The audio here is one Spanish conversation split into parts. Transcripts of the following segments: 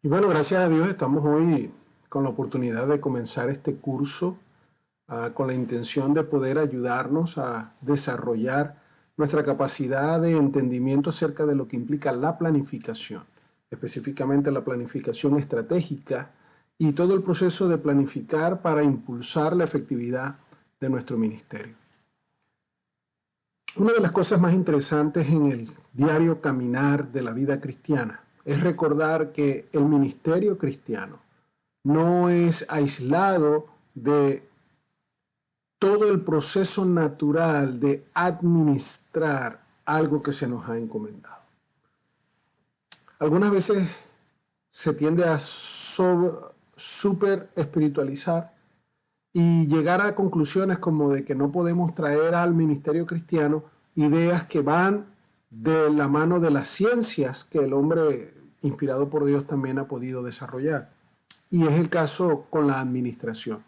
Y bueno, gracias a Dios estamos hoy con la oportunidad de comenzar este curso con la intención de poder ayudarnos a desarrollar nuestra capacidad de entendimiento acerca de lo que implica la planificación, específicamente la planificación estratégica y todo el proceso de planificar para impulsar la efectividad de nuestro ministerio. Una de las cosas más interesantes en el diario caminar de la vida cristiana es recordar que el ministerio cristiano no es aislado de todo el proceso natural de administrar algo que se nos ha encomendado. Algunas veces se tiende a super espiritualizar y llegar a conclusiones como de que no podemos traer al ministerio cristiano ideas que van de la mano de las ciencias que el hombre inspirado por Dios también ha podido desarrollar. Y es el caso con la administración.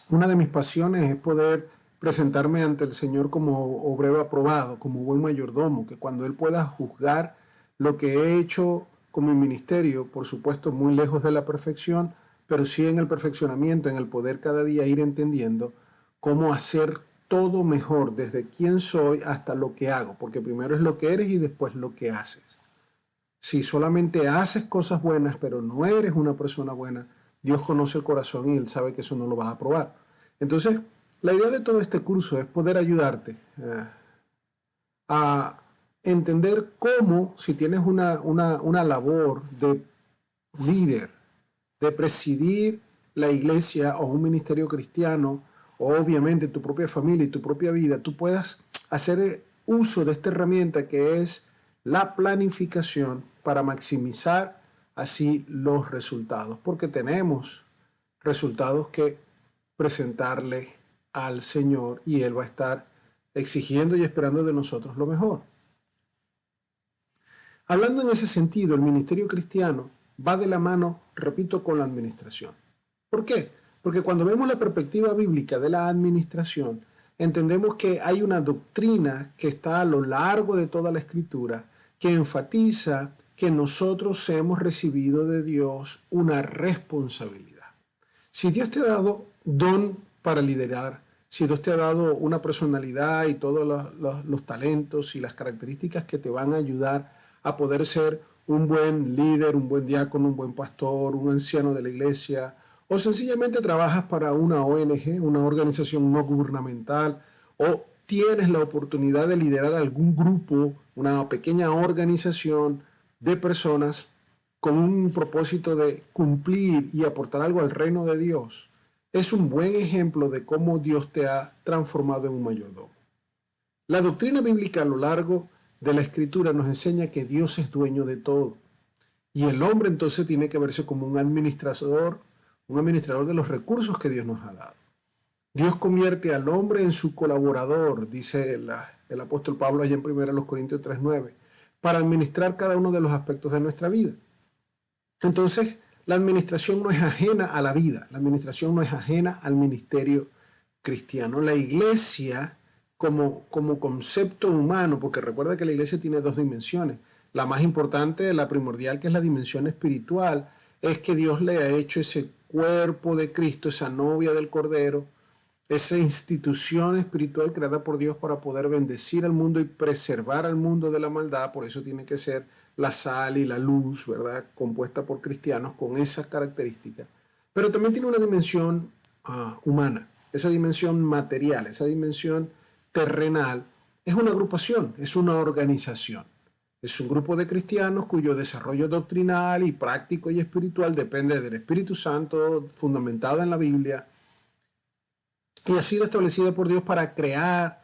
Una de mis pasiones es poder presentarme ante el Señor como obrero aprobado, como buen mayordomo, que cuando Él pueda juzgar lo que he hecho con mi ministerio, por supuesto muy lejos de la perfección, pero sí en el perfeccionamiento, en el poder cada día ir entendiendo cómo hacer todo mejor, desde quién soy hasta lo que hago, porque primero es lo que eres y después lo que haces. Si solamente haces cosas buenas, pero no eres una persona buena, Dios conoce el corazón y Él sabe que eso no lo vas a aprobar. Entonces, la idea de todo este curso es poder ayudarte a entender cómo, si tienes una labor de líder, de presidir la iglesia o un ministerio cristiano, o obviamente tu propia familia y tu propia vida, tú puedas hacer uso de esta herramienta que es la planificación para maximizar así los resultados, porque tenemos resultados que presentarle al Señor y Él va a estar exigiendo y esperando de nosotros lo mejor. Hablando en ese sentido, el ministerio cristiano va de la mano, repito, con la administración. ¿Por qué? Porque cuando vemos la perspectiva bíblica de la administración, entendemos que hay una doctrina que está a lo largo de toda la Escritura que enfatiza que nosotros hemos recibido de Dios una responsabilidad. Si Dios te ha dado don para liderar, si Dios te ha dado una personalidad y todos los talentos y las características que te van a ayudar a poder ser un buen líder, un buen diácono, un buen pastor, un anciano de la iglesia, o sencillamente trabajas para una ONG, una organización no gubernamental, o tienes la oportunidad de liderar algún grupo, una pequeña organización de personas con un propósito de cumplir y aportar algo al reino de Dios, es un buen ejemplo de cómo Dios te ha transformado en un mayordomo. La doctrina bíblica a lo largo de la Escritura nos enseña que Dios es dueño de todo. Y el hombre entonces tiene que verse como un administrador de los recursos que Dios nos ha dado. Dios convierte al hombre en su colaborador, dice el apóstol Pablo allá en 1 Corintios 3:9, para administrar cada uno de los aspectos de nuestra vida. Entonces, la administración no es ajena a la vida, la administración no es ajena al ministerio cristiano. La iglesia como concepto humano, porque recuerda que la iglesia tiene dos dimensiones. La más importante, la primordial, que es la dimensión espiritual, es que Dios le ha hecho ese cuerpo de Cristo, esa novia del Cordero, esa institución espiritual creada por Dios para poder bendecir al mundo y preservar al mundo de la maldad. Por eso tiene que ser la sal y la luz, ¿verdad?, compuesta por cristianos con esas características. Pero también tiene una dimensión humana, esa dimensión material, esa dimensión terrenal. Es una agrupación, es una organización. Es un grupo de cristianos cuyo desarrollo doctrinal y práctico y espiritual depende del Espíritu Santo, fundamentado en la Biblia, y ha sido establecida por Dios para crear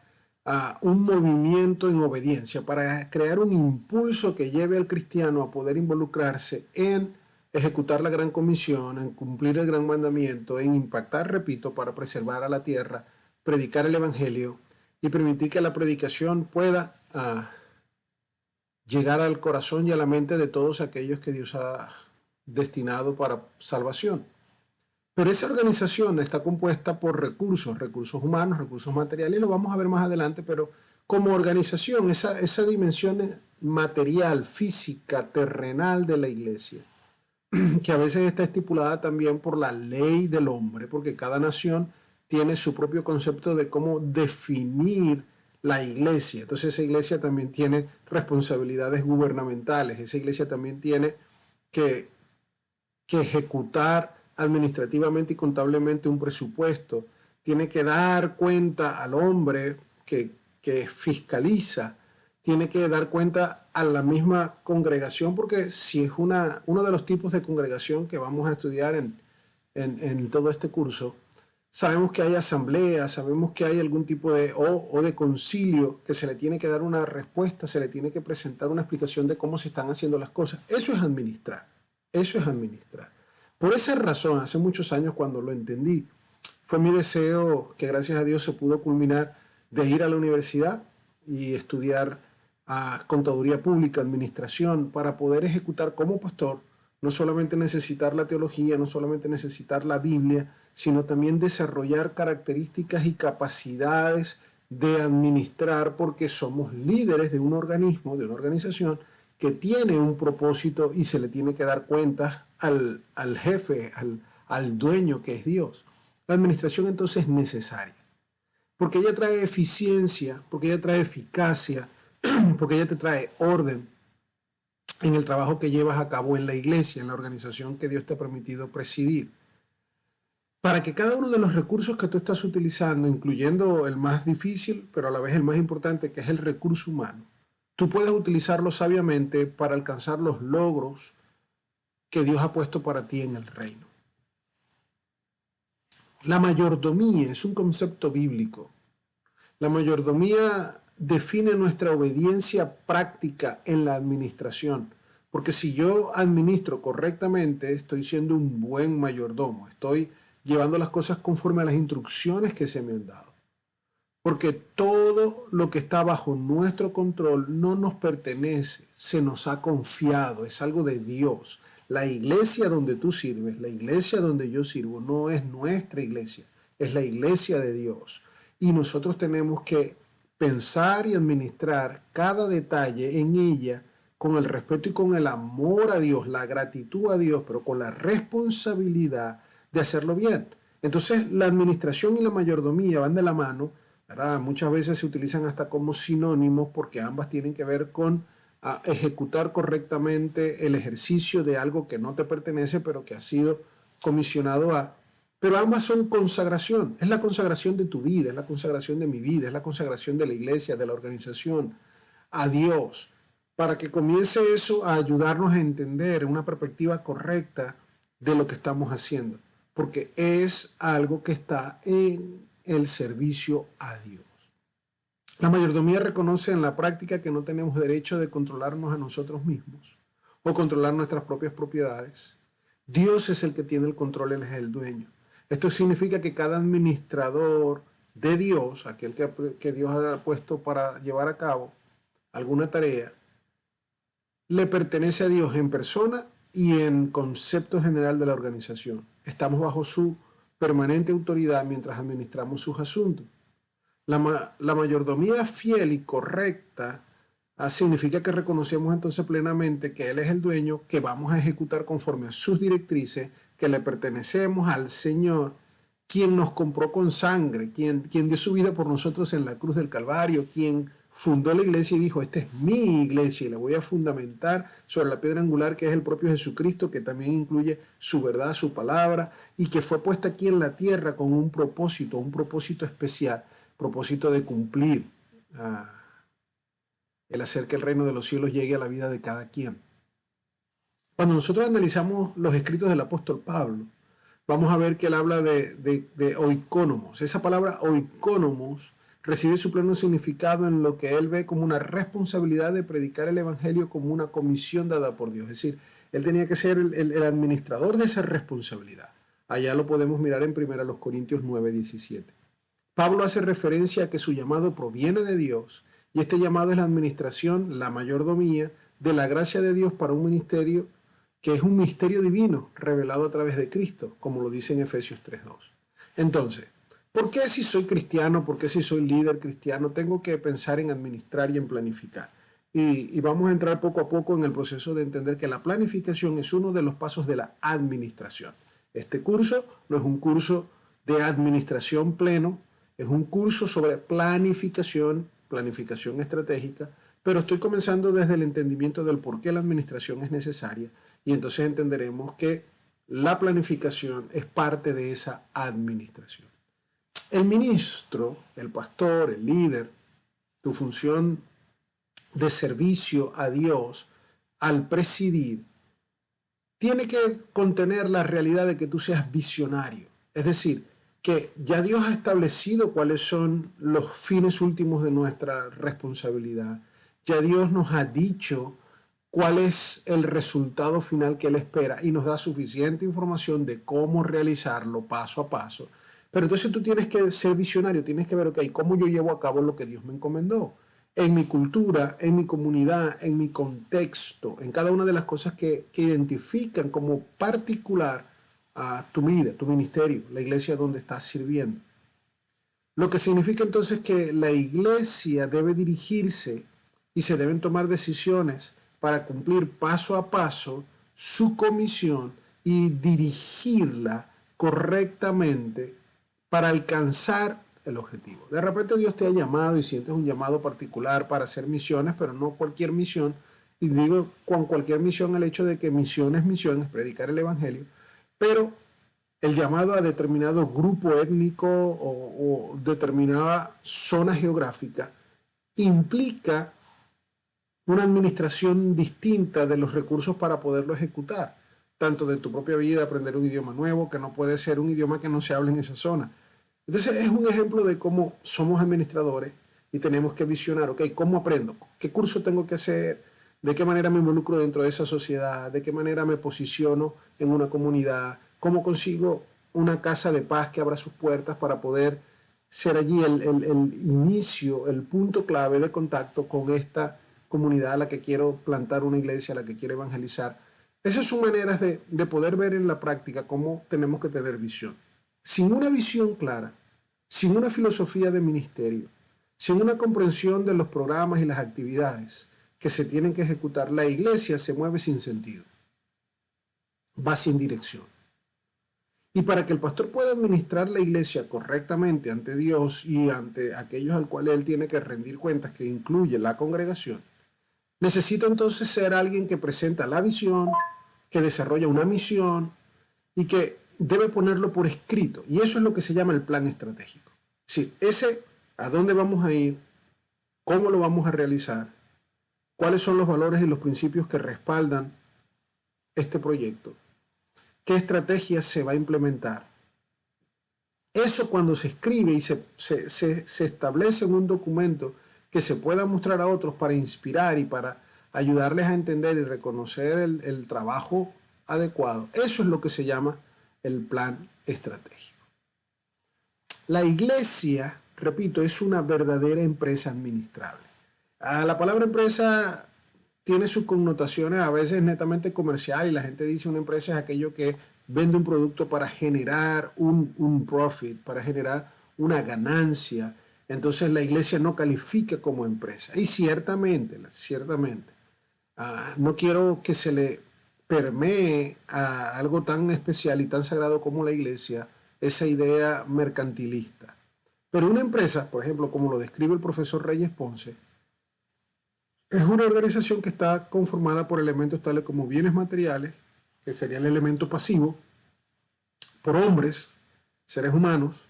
un movimiento en obediencia, para crear un impulso que lleve al cristiano a poder involucrarse en ejecutar la gran comisión, en cumplir el gran mandamiento, en impactar, repito, para preservar a la tierra, predicar el evangelio y permitir que la predicación pueda llegar al corazón y a la mente de todos aquellos que Dios ha destinado para salvación. Pero esa organización está compuesta por recursos humanos, recursos materiales, lo vamos a ver más adelante, pero como organización, esa dimensión material, física, terrenal de la iglesia que a veces está estipulada también por la ley del hombre, porque cada nación tiene su propio concepto de cómo definir la iglesia. Entonces esa iglesia también tiene responsabilidades gubernamentales, esa iglesia también tiene que, que ejecutar administrativamente y contablemente un presupuesto, tiene que dar cuenta al hombre que fiscaliza, tiene que dar cuenta a la misma congregación, porque si es uno de los tipos de congregación que vamos a estudiar en todo este curso, sabemos que hay asamblea, sabemos que hay algún tipo o de concilio que se le tiene que dar una respuesta, se le tiene que presentar una explicación de cómo se están haciendo las cosas. Eso es administrar, eso es administrar. Por esa razón, hace muchos años cuando lo entendí, fue mi deseo, que gracias a Dios se pudo culminar, de ir a la universidad y estudiar contaduría pública, administración, para poder ejecutar como pastor, no solamente necesitar la teología, no solamente necesitar la Biblia, sino también desarrollar características y capacidades de administrar, porque somos líderes de un organismo, de una organización que tiene un propósito y se le tiene que dar cuenta al jefe, al dueño que es Dios. La administración entonces es necesaria, porque ella trae eficiencia, porque ella trae eficacia, porque ella te trae orden en el trabajo que llevas a cabo en la iglesia, en la organización que Dios te ha permitido presidir. Para que cada uno de los recursos que tú estás utilizando, incluyendo el más difícil, pero a la vez el más importante, que es el recurso humano, tú puedes utilizarlo sabiamente para alcanzar los logros que Dios ha puesto para ti en el reino. La mayordomía es un concepto bíblico. La mayordomía define nuestra obediencia práctica en la administración. Porque si yo administro correctamente, estoy siendo un buen mayordomo. Estoy llevando las cosas conforme a las instrucciones que se me han dado. Porque todo lo que está bajo nuestro control no nos pertenece, se nos ha confiado, es algo de Dios. La iglesia donde tú sirves, la iglesia donde yo sirvo, no es nuestra iglesia, es la iglesia de Dios. Y nosotros tenemos que pensar y administrar cada detalle en ella con el respeto y con el amor a Dios, la gratitud a Dios, pero con la responsabilidad de hacerlo bien. Entonces la administración y la mayordomía van de la mano, ¿verdad? Muchas veces se utilizan hasta como sinónimos porque ambas tienen que ver con ejecutar correctamente el ejercicio de algo que no te pertenece, pero que ha sido comisionado a... Pero ambas son consagración. Es la consagración de tu vida, es la consagración de mi vida, es la consagración de la iglesia, de la organización, a Dios, para que comience eso a ayudarnos a entender una perspectiva correcta de lo que estamos haciendo, porque es algo que está en el servicio a Dios. La mayordomía reconoce en la práctica que no tenemos derecho de controlarnos a nosotros mismos o controlar nuestras propias propiedades. Dios es el que tiene el control, Él es el dueño. Esto significa que cada administrador de Dios, aquel que Dios ha puesto para llevar a cabo alguna tarea, le pertenece a Dios en persona y en concepto general de la organización. Estamos bajo su permanente autoridad mientras administramos sus asuntos. La mayordomía fiel y correcta significa que reconocemos entonces plenamente que Él es el dueño, que vamos a ejecutar conforme a sus directrices, que le pertenecemos al Señor, quien nos compró con sangre, quien dio su vida por nosotros en la cruz del Calvario, quien fundó la iglesia y dijo, esta es mi iglesia y la voy a fundamentar sobre la piedra angular que es el propio Jesucristo, que también incluye su verdad, su palabra, y que fue puesta aquí en la tierra con un propósito especial, propósito de cumplir el hacer que el reino de los cielos llegue a la vida de cada quien. Cuando nosotros analizamos los escritos del apóstol Pablo, vamos a ver que él habla de oikónomos. Esa palabra oikónomos recibe su pleno significado en lo que él ve como una responsabilidad de predicar el evangelio como una comisión dada por Dios. Es decir, él tenía que ser el administrador de esa responsabilidad. Allá lo podemos mirar en 1 Corintios 9:17. Pablo hace referencia a que su llamado proviene de Dios y este llamado es la administración, la mayordomía de la gracia de Dios para un ministerio que es un misterio divino revelado a través de Cristo, como lo dice en Efesios 3:2. Entonces, ¿por qué si soy cristiano, por qué si soy líder cristiano, tengo que pensar en administrar y en planificar? y vamos a entrar poco a poco en el proceso de entender que la planificación es uno de los pasos de la administración. Este curso no es un curso de administración pleno, es un curso sobre planificación, planificación estratégica, pero estoy comenzando desde el entendimiento del por qué la administración es necesaria y entonces entenderemos que la planificación es parte de esa administración. El ministro, el pastor, el líder, tu función de servicio a Dios al presidir, tiene que contener la realidad de que tú seas visionario. Es decir, que ya Dios ha establecido cuáles son los fines últimos de nuestra responsabilidad. Ya Dios nos ha dicho cuál es el resultado final que Él espera y nos da suficiente información de cómo realizarlo paso a paso. Pero entonces tú tienes que ser visionario, tienes que ver, ok, cómo yo llevo a cabo lo que Dios me encomendó. En mi cultura, en mi comunidad, en mi contexto, en cada una de las cosas que identifican como particular a tu vida, tu ministerio, la iglesia donde estás sirviendo. Lo que significa entonces que la iglesia debe dirigirse y se deben tomar decisiones para cumplir paso a paso su comisión y dirigirla correctamente para alcanzar el objetivo. De repente Dios te ha llamado y sientes un llamado particular para hacer misiones, pero no cualquier misión. Y digo con cualquier misión el hecho de que misión, es predicar el evangelio, pero el llamado a determinado grupo étnico o determinada zona geográfica implica una administración distinta de los recursos para poderlo ejecutar, tanto de tu propia vida, aprender un idioma nuevo, que no puede ser un idioma que no se hable en esa zona. Entonces es un ejemplo de cómo somos administradores y tenemos que visionar, ok, ¿cómo aprendo? ¿Qué curso tengo que hacer? ¿De qué manera me involucro dentro de esa sociedad? ¿De qué manera me posiciono en una comunidad? ¿Cómo consigo una casa de paz que abra sus puertas para poder ser allí el inicio, el punto clave de contacto con esta comunidad a la que quiero plantar una iglesia, a la que quiero evangelizar? Esas son maneras de poder ver en la práctica cómo tenemos que tener visión. Sin una visión clara, sin una filosofía de ministerio, sin una comprensión de los programas y las actividades que se tienen que ejecutar, la iglesia se mueve sin sentido, va sin dirección. Y para que el pastor pueda administrar la iglesia correctamente ante Dios y ante aquellos al cual él tiene que rendir cuentas, que incluye la congregación, necesita entonces ser alguien que presenta la visión, que desarrolla una misión y que debe ponerlo por escrito. Y eso es lo que se llama el plan estratégico. Es decir, ese a dónde vamos a ir, cómo lo vamos a realizar, cuáles son los valores y los principios que respaldan este proyecto, qué estrategias se va a implementar. Eso cuando se escribe y se establece en un documento que se pueda mostrar a otros para inspirar y para ayudarles a entender y reconocer el trabajo adecuado. Eso es lo que se llama el plan estratégico. La iglesia, repito, es una verdadera empresa administrable. La palabra empresa tiene sus connotaciones a veces netamente comercial y la gente dice una empresa es aquello que vende un producto para generar un profit, para generar una ganancia. Entonces la iglesia no califica como empresa. Y ciertamente, no quiero que se le permee a algo tan especial y tan sagrado como la iglesia esa idea mercantilista. Pero una empresa, por ejemplo, como lo describe el profesor Reyes Ponce, es una organización que está conformada por elementos tales como bienes materiales, que sería el elemento pasivo, por hombres, seres humanos,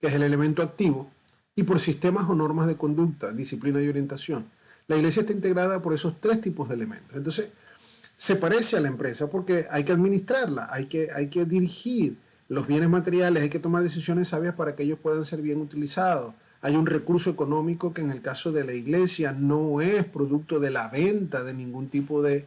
que es el elemento activo, y por sistemas o normas de conducta, disciplina y orientación. La iglesia está integrada por esos tres tipos de elementos. Entonces, se parece a la empresa porque hay que administrarla, hay que dirigir los bienes materiales, hay que tomar decisiones sabias para que ellos puedan ser bien utilizados. Hay un recurso económico que en el caso de la iglesia no es producto de la venta de ningún tipo de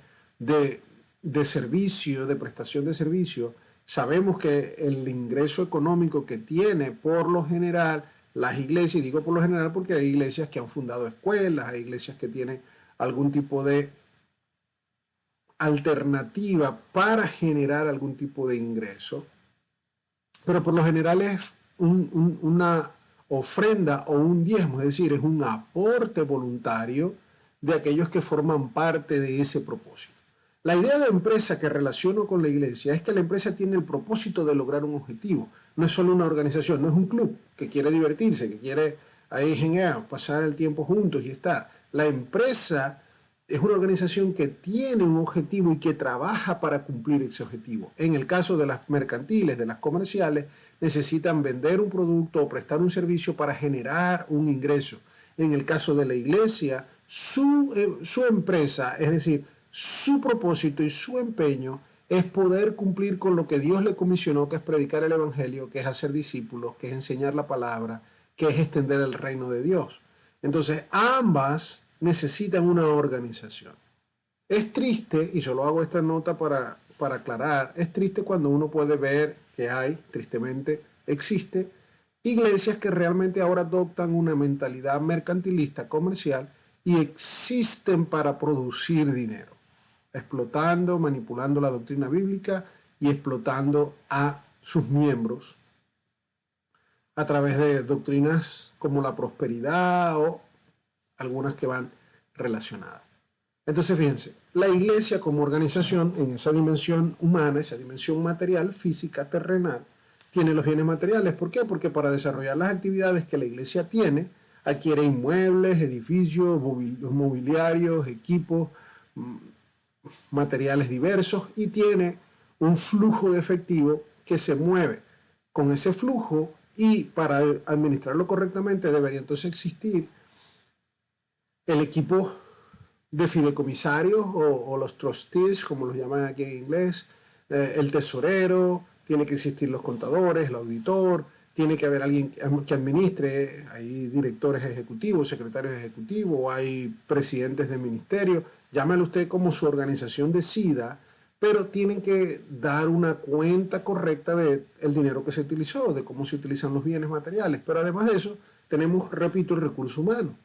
servicio, de prestación de servicio. Sabemos que el ingreso económico que tiene por lo general las iglesias, y digo por lo general porque hay iglesias que han fundado escuelas, hay iglesias que tienen algún tipo de alternativa para generar algún tipo de ingreso, pero por lo general es una ofrenda o un diezmo, es decir, es un aporte voluntario de aquellos que forman parte de ese propósito. La idea de empresa que relaciono con la iglesia es que la empresa tiene el propósito de lograr un objetivo. No es solo una organización, no es un club que quiere divertirse, que quiere ahí hangar, pasar el tiempo juntos y estar. La empresa es una organización que tiene un objetivo y que trabaja para cumplir ese objetivo. En el caso de las mercantiles, de las comerciales, necesitan vender un producto o prestar un servicio para generar un ingreso. En el caso de la iglesia, su empresa, es decir, su propósito y su empeño es poder cumplir con lo que Dios le comisionó, que es predicar el evangelio, que es hacer discípulos, que es enseñar la palabra, que es extender el reino de Dios. Entonces, ambas necesitan una organización. Es triste, y solo hago esta nota para aclarar, es triste cuando uno puede ver que hay, tristemente, existe iglesias que realmente ahora adoptan una mentalidad mercantilista, comercial, y existen para producir dinero, explotando, manipulando la doctrina bíblica y explotando a sus miembros a través de doctrinas como la prosperidad o algunas que van relacionadas. Entonces, fíjense, la iglesia como organización en esa dimensión humana, esa dimensión material, física, terrenal, tiene los bienes materiales. ¿Por qué? Porque para desarrollar las actividades que la iglesia tiene, adquiere inmuebles, edificios, mobiliarios, equipos, materiales diversos y tiene un flujo de efectivo que se mueve. Con ese flujo y para administrarlo correctamente debería entonces existir el equipo de fideicomisarios o los trustees, como los llaman aquí en inglés, el tesorero, tiene que existir los contadores, el auditor, tiene que haber alguien que administre, hay directores ejecutivos, secretarios ejecutivos, hay presidentes de ministerio, llámelo usted como su organización decida, pero tienen que dar una cuenta correcta del dinero que se utilizó, de cómo se utilizan los bienes materiales. Pero además de eso, tenemos, repito, el recurso humano,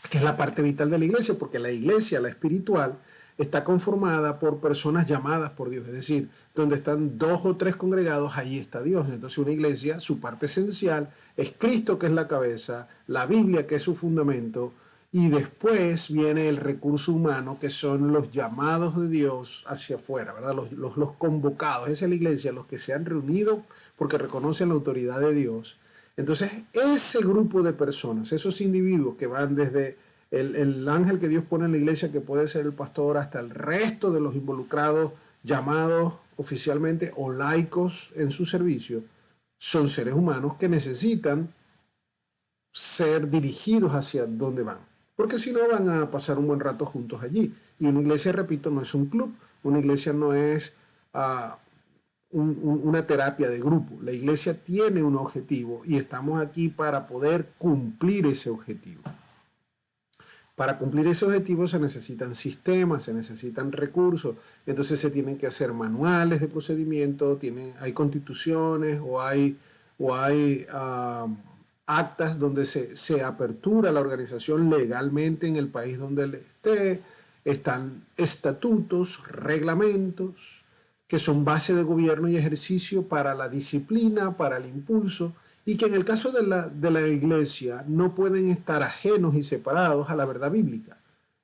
que es la parte vital de la iglesia, porque la iglesia, la espiritual, está conformada por personas llamadas por Dios, es decir, donde están 2 o 3 congregados, ahí está Dios. Entonces una iglesia, su parte esencial es Cristo, que es la cabeza, la Biblia, que es su fundamento, y después viene el recurso humano, que son los llamados de Dios hacia afuera, ¿verdad? Los convocados, esa es la iglesia, los que se han reunido porque reconocen la autoridad de Dios. Entonces, ese grupo de personas, esos individuos que van desde el ángel que Dios pone en la iglesia, que puede ser el pastor, hasta el resto de los involucrados, llamados oficialmente o laicos en su servicio, son seres humanos que necesitan ser dirigidos hacia donde van. Porque si no, van a pasar un buen rato juntos allí. Y una iglesia, repito, no es un club, una iglesia no es una terapia de grupo. La iglesia tiene un objetivo y estamos aquí para poder cumplir ese objetivo. Para cumplir ese objetivo se necesitan sistemas, se necesitan recursos, entonces se tienen que hacer manuales de procedimiento, hay constituciones o hay actas donde se apertura la organización legalmente en el país donde esté, están estatutos, reglamentos, que son base de gobierno y ejercicio para la disciplina, para el impulso, y que en el caso de la iglesia no pueden estar ajenos y separados a la verdad bíblica.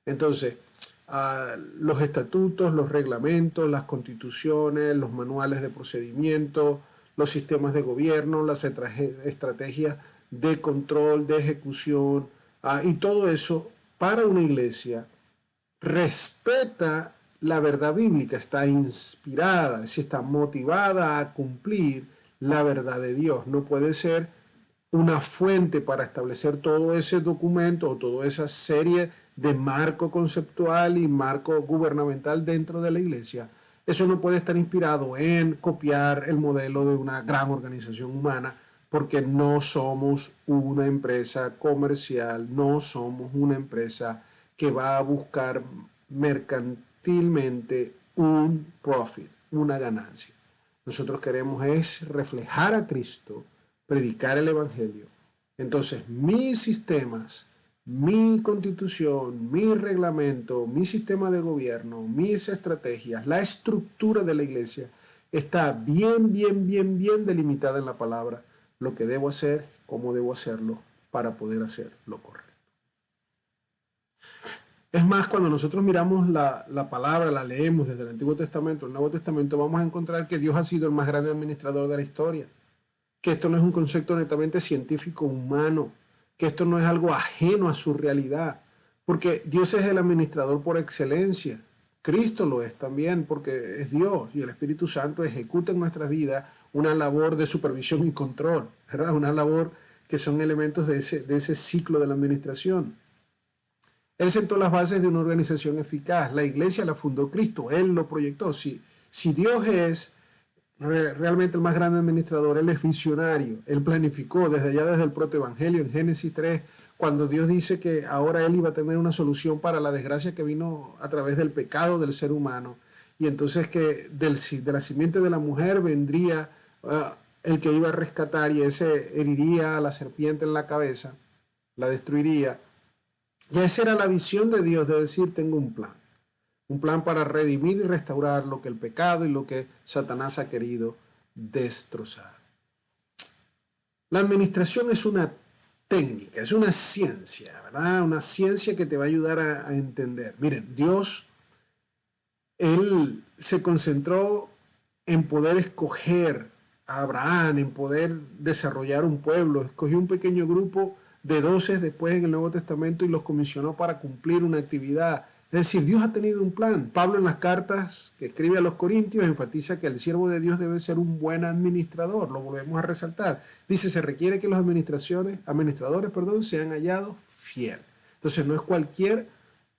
Entonces, los estatutos, los reglamentos, las constituciones, los manuales de procedimiento, los sistemas de gobierno, las estrategias de control, de ejecución, y todo eso para una iglesia respeta la verdad bíblica, está inspirada, está motivada a cumplir la verdad de Dios. No puede ser una fuente para establecer todo ese documento o toda esa serie de marco conceptual y marco gubernamental dentro de la iglesia. Eso no puede estar inspirado en copiar el modelo de una gran organización humana, porque no somos una empresa comercial, no somos una empresa que va a buscar mercantilmente un profit, una ganancia. Nosotros queremos es reflejar a Cristo, predicar el evangelio. Entonces, mis sistemas, mi constitución, mi reglamento, mi sistema de gobierno, mis estrategias, la estructura de la iglesia está bien delimitada en la palabra. Lo que debo hacer, cómo debo hacerlo para poder hacer lo correcto. Es más, cuando nosotros miramos la palabra, la leemos desde el Antiguo Testamento, el Nuevo Testamento, vamos a encontrar que Dios ha sido el más grande administrador de la historia, que esto no es un concepto netamente científico humano, que esto no es algo ajeno a su realidad, porque Dios es el administrador por excelencia. Cristo lo es también porque es Dios y el Espíritu Santo ejecuta en nuestras vidas una labor de supervisión y control, ¿verdad? Una labor que son elementos de ese ciclo de la administración. Él sentó las bases de una organización eficaz. La iglesia la fundó Cristo, Él lo proyectó. Si Dios es realmente el más grande administrador, Él es visionario, Él planificó desde el protoevangelio, en Génesis 3, cuando Dios dice que ahora Él iba a tener una solución para la desgracia que vino a través del pecado del ser humano, y entonces que de la simiente de la mujer vendría el que iba a rescatar, y ese heriría a la serpiente en la cabeza, la destruiría. Y esa era la visión de Dios, de decir, tengo un plan para redimir y restaurar lo que el pecado y lo que Satanás ha querido destrozar. La administración es una técnica, es una ciencia, ¿verdad? Una ciencia que te va a ayudar a entender. Miren, Dios, Él se concentró en poder escoger a Abraham, en poder desarrollar un pueblo. Escogió un pequeño grupo de 12 después en el Nuevo Testamento y los comisionó para cumplir una actividad. Es decir, Dios ha tenido un plan. Pablo en las cartas que escribe a los Corintios enfatiza que el siervo de Dios debe ser un buen administrador. Lo volvemos a resaltar. Dice, se requiere que los administradores, sean hallados fiel. Entonces no es cualquier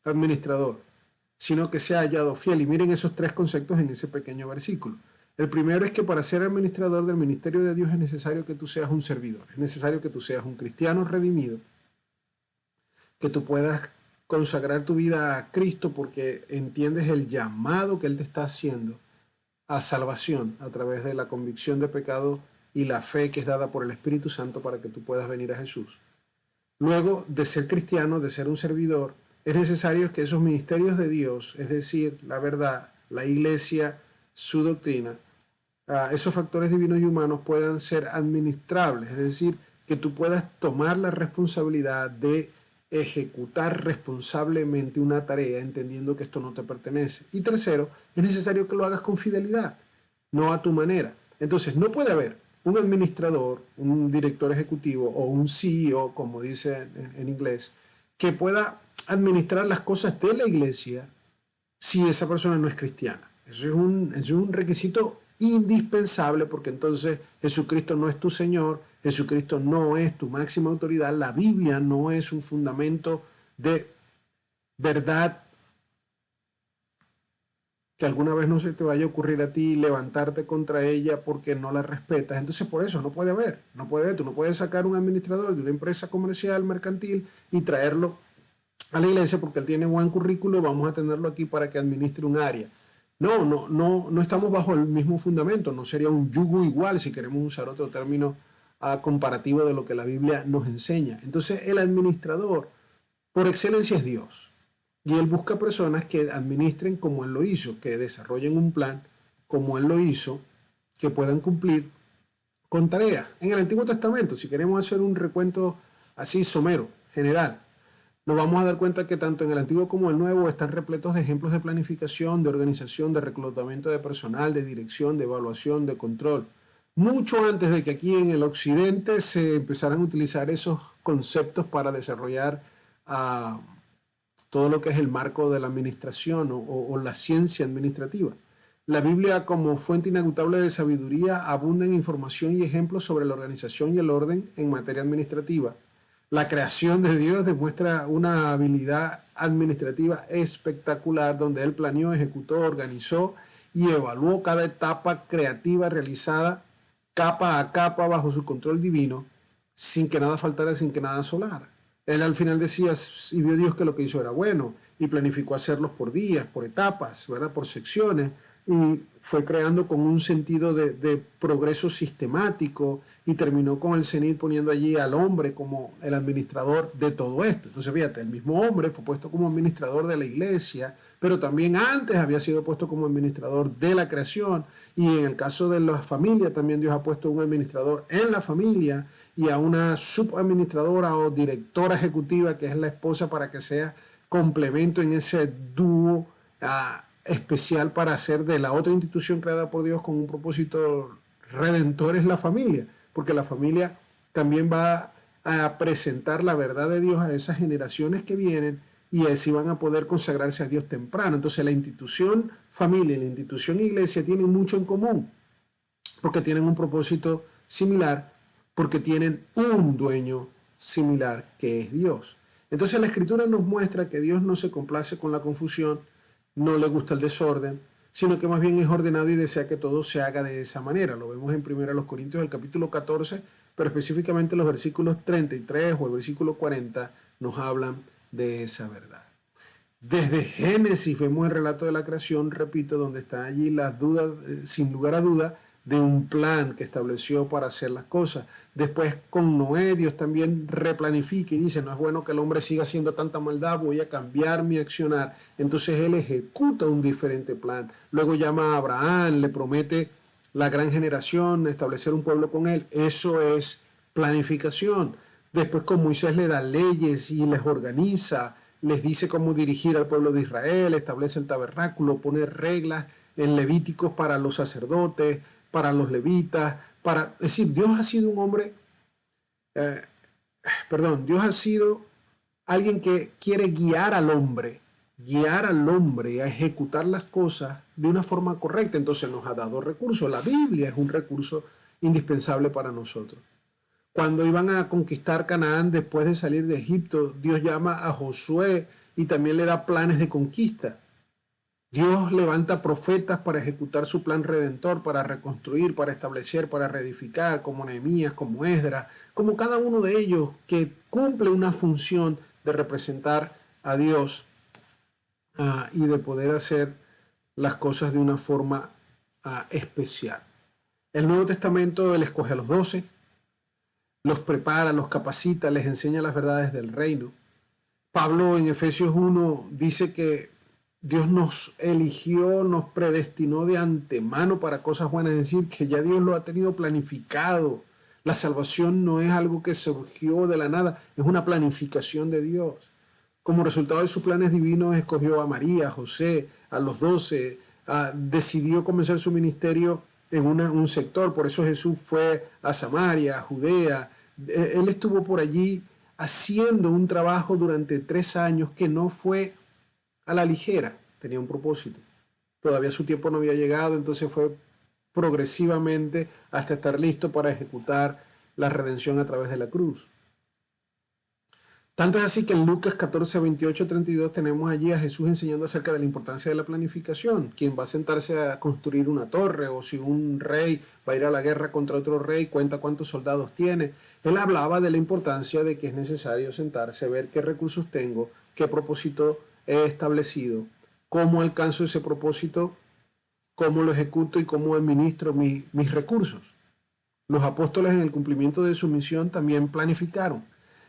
administrador, sino que sea hallado fiel. Y miren esos tres conceptos en ese pequeño versículo. El primero es que para ser administrador del ministerio de Dios es necesario que tú seas un servidor. Es necesario que tú seas un cristiano redimido, que tú puedas consagrar tu vida a Cristo porque entiendes el llamado que Él te está haciendo a salvación a través de la convicción de pecado y la fe que es dada por el Espíritu Santo para que tú puedas venir a Jesús. Luego de ser cristiano, de ser un servidor, es necesario que esos ministerios de Dios, es decir, la verdad, la iglesia, su doctrina, esos factores divinos y humanos puedan ser administrables, es decir, que tú puedas tomar la responsabilidad de ejecutar responsablemente una tarea entendiendo que esto no te pertenece. Y tercero, es necesario que lo hagas con fidelidad, no a tu manera. Entonces, no puede haber un administrador, un director ejecutivo o un CEO, como dice en inglés, que pueda administrar las cosas de la iglesia si esa persona no es cristiana. Eso es un requisito indispensable porque entonces Jesucristo no es tu Señor, Jesucristo no es tu máxima autoridad, la Biblia no es un fundamento de verdad que alguna vez no se te vaya a ocurrir a ti levantarte contra ella porque no la respetas. Entonces por eso no puede haber, tú no puedes sacar un administrador de una empresa comercial, mercantil y traerlo a la iglesia porque él tiene buen currículo, vamos a tenerlo aquí para que administre un área. No estamos bajo el mismo fundamento, no sería un yugo igual si queremos usar otro término comparativo de lo que la Biblia nos enseña. Entonces el administrador por excelencia es Dios y Él busca personas que administren como Él lo hizo, que desarrollen un plan como Él lo hizo, que puedan cumplir con tareas. En el Antiguo Testamento, si queremos hacer un recuento así somero, general, nos vamos a dar cuenta que tanto en el Antiguo como el Nuevo están repletos de ejemplos de planificación, de organización, de reclutamiento de personal, de dirección, de evaluación, de control. Mucho antes de que aquí en el Occidente se empezaran a utilizar esos conceptos para desarrollar todo lo que es el marco de la administración o la ciencia administrativa. La Biblia, como fuente inagotable de sabiduría, abunda en información y ejemplos sobre la organización y el orden en materia administrativa. La creación de Dios demuestra una habilidad administrativa espectacular donde Él planeó, ejecutó, organizó y evaluó cada etapa creativa realizada capa a capa bajo su control divino, sin que nada faltara, sin que nada solara. Él al final decía, y vio Dios que lo que hizo era bueno, y planificó hacerlos por días, por etapas, ¿verdad? Por secciones, y fue creando con un sentido de progreso sistemático y terminó con el cenit poniendo allí al hombre como el administrador de todo esto. Entonces fíjate, el mismo hombre fue puesto como administrador de la iglesia, pero también antes había sido puesto como administrador de la creación, y en el caso de la familia también Dios ha puesto un administrador en la familia y a una subadministradora o directora ejecutiva que es la esposa para que sea complemento, en ese dúo especial para hacer de la otra institución creada por Dios con un propósito redentor es la familia, porque la familia también va a presentar la verdad de Dios a esas generaciones que vienen y así van a poder consagrarse a Dios temprano. Entonces la institución familia y la institución iglesia tienen mucho en común, porque tienen un propósito similar, porque tienen un dueño similar que es Dios. Entonces la Escritura nos muestra que Dios no se complace con la confusión, no le gusta el desorden, sino que más bien es ordenado y desea que todo se haga de esa manera. Lo vemos en 1 Corintios, el capítulo 14, pero específicamente los versículos 33 o el versículo 40 nos hablan de esa verdad. Desde Génesis vemos el relato de la creación, repito, donde están allí las dudas, sin lugar a duda, de un plan que estableció para hacer las cosas. Después con Noé Dios también replanifica y dice, no es bueno que el hombre siga haciendo tanta maldad, voy a cambiar mi accionar. Entonces él ejecuta un diferente plan. Luego llama a Abraham, le promete la gran generación, establecer un pueblo con él. Eso es planificación. Después con Moisés le da leyes y les organiza, les dice cómo dirigir al pueblo de Israel, establece el tabernáculo, pone reglas en Levíticos para los sacerdotes, para los levitas, es decir, Dios ha sido un hombre, Dios ha sido alguien que quiere guiar al hombre a ejecutar las cosas de una forma correcta. Entonces nos ha dado recursos. La Biblia es un recurso indispensable para nosotros. Cuando iban a conquistar Canaán después de salir de Egipto, Dios llama a Josué y también le da planes de conquista. Dios levanta profetas para ejecutar su plan redentor, para reconstruir, para establecer, para reedificar, como Nehemías, como Esdras, como cada uno de ellos que cumple una función de representar a Dios y de poder hacer las cosas de una forma especial. El Nuevo Testamento, Él escoge a los 12, los prepara, los capacita, les enseña las verdades del reino. Pablo en Efesios 1 dice que Dios nos eligió, nos predestinó de antemano para cosas buenas, es decir, que ya Dios lo ha tenido planificado. La salvación no es algo que surgió de la nada, es una planificación de Dios. Como resultado de sus planes divinos, escogió a María, a José, a los 12, decidió comenzar su ministerio en un sector, por eso Jesús fue a Samaria, a Judea. Él estuvo por allí haciendo un trabajo durante 3 años que no fue a la ligera, tenía un propósito. Todavía su tiempo no había llegado, entonces fue progresivamente hasta estar listo para ejecutar la redención a través de la cruz. Tanto es así que en Lucas 14, 28, 32 tenemos allí a Jesús enseñando acerca de la importancia de la planificación. Quien va a sentarse a construir una torre, o si un rey va a ir a la guerra contra otro rey, cuenta cuántos soldados tiene. Él hablaba de la importancia de que es necesario sentarse, ver qué recursos tengo, qué propósito he establecido, cómo alcanzo ese propósito, cómo lo ejecuto y cómo administro mis recursos. Los apóstoles en el cumplimiento de su misión también planificaron.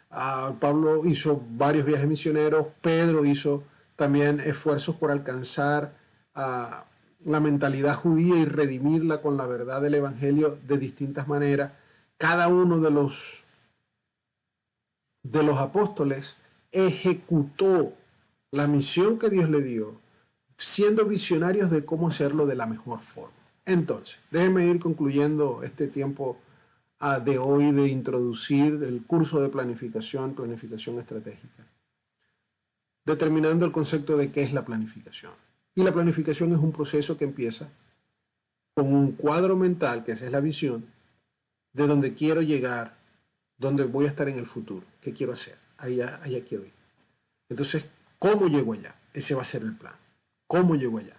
Pablo hizo varios viajes misioneros, Pedro hizo también esfuerzos por alcanzar la mentalidad judía y redimirla con la verdad del Evangelio de distintas maneras. Cada uno de los apóstoles ejecutó la misión que Dios le dio, siendo visionarios de cómo hacerlo de la mejor forma. Entonces, déjenme ir concluyendo este tiempo de hoy de introducir el curso de planificación estratégica, determinando el concepto de qué es la planificación. Y la planificación es un proceso que empieza con un cuadro mental, que esa es la visión, de donde quiero llegar, donde voy a estar en el futuro, qué quiero hacer, allá quiero ir. Entonces, ¿cómo llego allá? Ese va a ser el plan. ¿Cómo llego allá?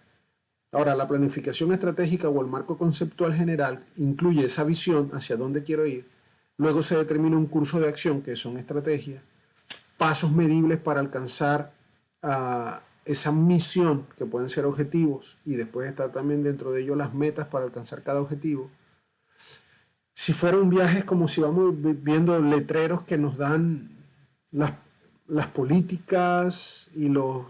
Ahora, la planificación estratégica o el marco conceptual general incluye esa visión hacia dónde quiero ir. Luego se determina un curso de acción, que son estrategias, pasos medibles para alcanzar esa misión, que pueden ser objetivos, y después estar también dentro de ellos las metas para alcanzar cada objetivo. Si fuera un viaje es como si vamos viendo letreros que nos dan las políticas y los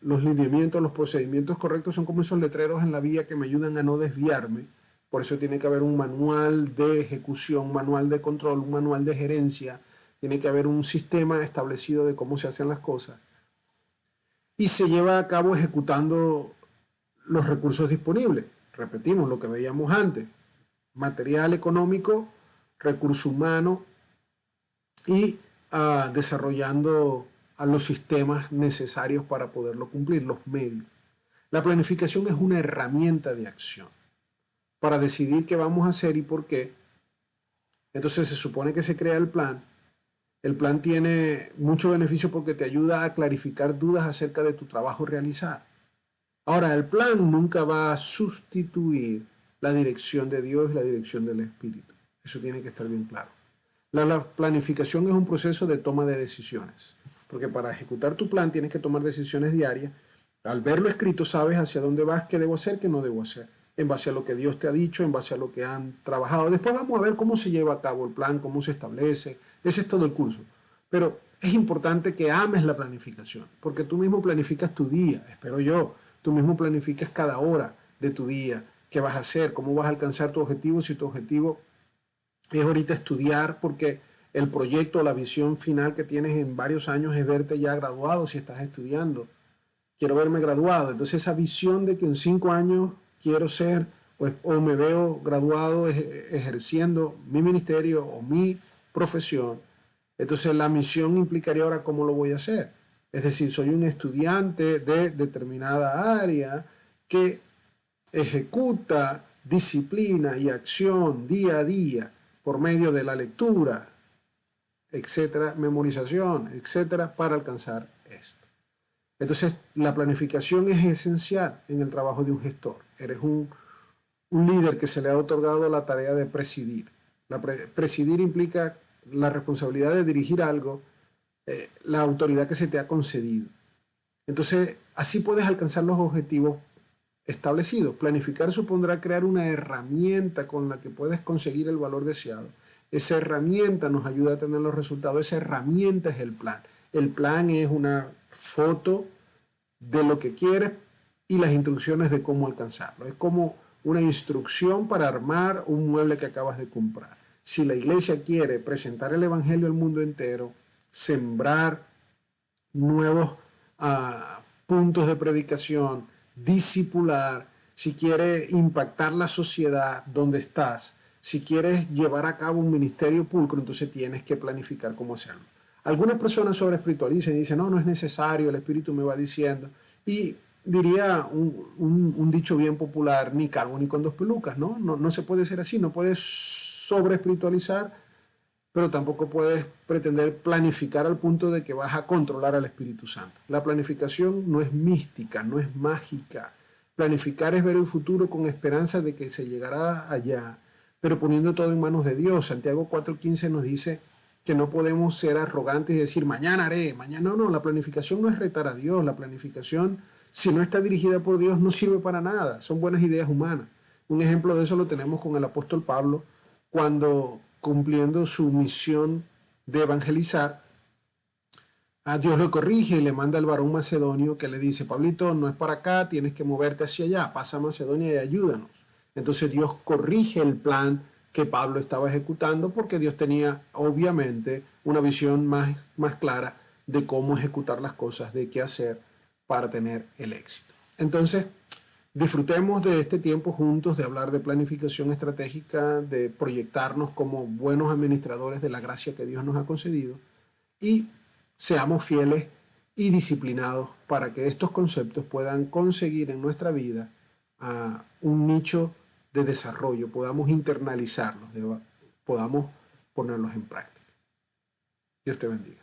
lineamientos, los procedimientos correctos, son como esos letreros en la vía que me ayudan a no desviarme. Por eso tiene que haber un manual de ejecución, un manual de control, un manual de gerencia. Tiene que haber un sistema establecido de cómo se hacen las cosas. y se lleva a cabo ejecutando los recursos disponibles. Repetimos lo que veíamos antes: material económico, recurso humano y desarrollando a los sistemas necesarios para poderlo cumplir, los medios. La planificación es una herramienta de acción para decidir qué vamos a hacer y por qué. Entonces se supone que se crea el plan. El plan tiene mucho beneficio porque te ayuda a clarificar dudas acerca de tu trabajo realizar. Ahora, el plan nunca va a sustituir la dirección de Dios y la dirección del Espíritu. Eso tiene que estar bien claro. La planificación es un proceso de toma de decisiones, porque para ejecutar tu plan tienes que tomar decisiones diarias. Al verlo escrito sabes hacia dónde vas, qué debo hacer, qué no debo hacer, en base a lo que Dios te ha dicho, en base a lo que han trabajado. Después vamos a ver cómo se lleva a cabo el plan, cómo se establece. Ese es todo el curso. Pero es importante que ames la planificación, porque tú mismo planificas tu día, espero yo. Tú mismo planificas cada hora de tu día, qué vas a hacer, cómo vas a alcanzar tu objetivo, si tu objetivo es ahorita estudiar porque el proyecto o la visión final que tienes en varios años es verte ya graduado si estás estudiando. Quiero verme graduado. Entonces esa visión de que en 5 años quiero ser o me veo graduado ejerciendo mi ministerio o mi profesión. Entonces la misión implicaría ahora cómo lo voy a hacer. Es decir, soy un estudiante de determinada área que ejecuta disciplina y acción día a día por medio de la lectura, etcétera, memorización, etcétera, para alcanzar esto. Entonces, la planificación es esencial en el trabajo de un gestor. Eres un líder que se le ha otorgado la tarea de presidir. Presidir implica la responsabilidad de dirigir algo, la autoridad que se te ha concedido. Entonces, así puedes alcanzar los objetivos establecidos. Planificar supondrá crear una herramienta con la que puedes conseguir el valor deseado. Esa herramienta nos ayuda a tener los resultados. Esa herramienta es el plan. El plan es una foto de lo que quieres y las instrucciones de cómo alcanzarlo. Es como una instrucción para armar un mueble que acabas de comprar. Si la iglesia quiere presentar el evangelio al mundo entero, sembrar nuevos puntos de predicación, discipular, si quieres impactar la sociedad donde estás, si quieres llevar a cabo un ministerio pulcro, entonces tienes que planificar cómo hacerlo. Algunas personas sobre espiritualizan y dicen, no, no es necesario, el Espíritu me va diciendo. Y diría un dicho bien popular, ni calvo ni con dos pelucas, ¿no? No se puede ser así, no puedes sobre espiritualizar, pero tampoco puedes pretender planificar al punto de que vas a controlar al Espíritu Santo. La planificación no es mística, no es mágica. Planificar es ver el futuro con esperanza de que se llegará allá, pero poniendo todo en manos de Dios. Santiago 4:15 nos dice que no podemos ser arrogantes y decir, mañana haré, mañana no. La planificación no es retar a Dios. La planificación, si no está dirigida por Dios, no sirve para nada. Son buenas ideas humanas. Un ejemplo de eso lo tenemos con el apóstol Pablo, cuando cumpliendo su misión de evangelizar, a Dios lo corrige y le manda al varón macedonio que le dice, Pablito, no es para acá, tienes que moverte hacia allá, pasa a Macedonia y ayúdanos. Entonces Dios corrige el plan que Pablo estaba ejecutando porque Dios tenía obviamente una visión más clara de cómo ejecutar las cosas, de qué hacer para tener el éxito. Entonces, disfrutemos de este tiempo juntos, de hablar de planificación estratégica, de proyectarnos como buenos administradores de la gracia que Dios nos ha concedido y seamos fieles y disciplinados para que estos conceptos puedan conseguir en nuestra vida un nicho de desarrollo, podamos internalizarlos, podamos ponerlos en práctica. Dios te bendiga.